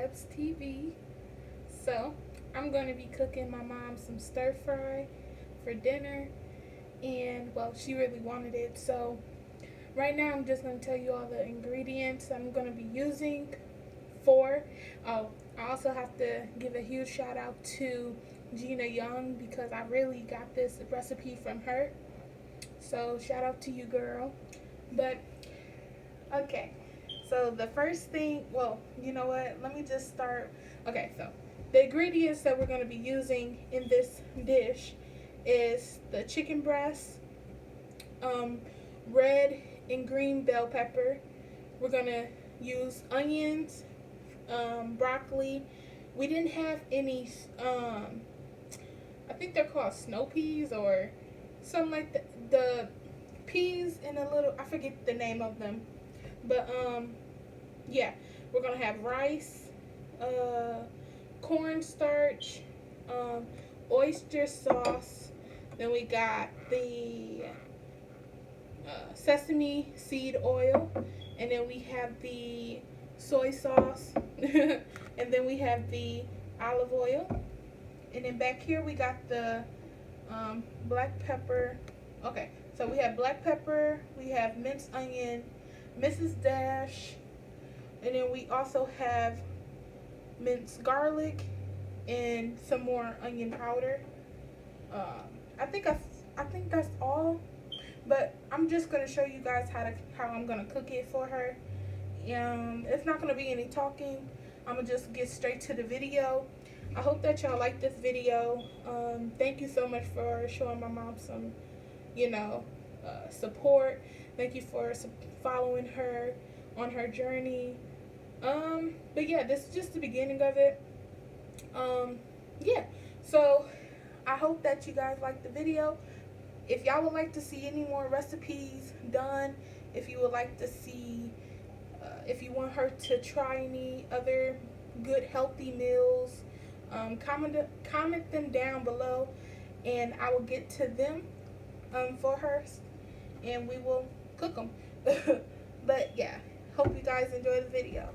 Deb'sTV. So I'm going to be cooking my mom some stir fry for dinner, and well, she really wanted it. So right now I'm just going to tell you all the ingredients I'm going to be using for. Oh, I also have to give a huge shout out to Gina Young because I really got this recipe from her. So shout out to you, girl. But okay, so the first thing, well, you know what, let me just start. Okay, so the ingredients that we're going to be using in this dish is the chicken breast, red and green bell pepper. We're going to use onions, broccoli. We didn't have any, I think they're called snow peas or something like that. The peas in a little, I forget the name of them. But, yeah, we're going to have rice, cornstarch, oyster sauce. Then we got the sesame seed oil. And then we have the soy sauce. And then we have the olive oil. And then back here we got the black pepper. Okay, so we have black pepper, we have minced onion, Mrs. Dash, and then we also have minced garlic and some more onion powder. I think that's all, but I'm just gonna show you guys how I'm gonna cook it for her. It's not gonna be any talking. I'm gonna just get straight to the video. I hope that y'all like this video. Thank you so much for showing my mom some, support. Thank you for following her on her journey. But yeah, this is just the beginning of it. Yeah, so I hope that you guys like the video. If y'all would like to see any more recipes done, if you would like to see, if you want her to try any other good healthy meals, comment them down below, and I will get to them for her, and we will cook them. But yeah, hope you guys enjoy the video.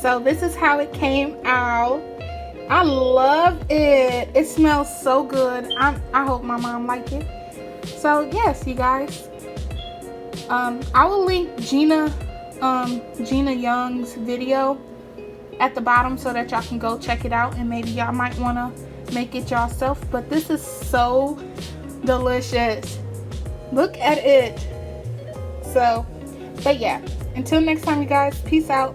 So this is how it came out. I love it. It smells so good. I hope my mom liked it. So yes, you guys. I will link Gina Young's video at the bottom so that y'all can go check it out, and maybe y'all might want to make it yourself. But this is so delicious. Look at it. So, but yeah, until next time, you guys, peace out.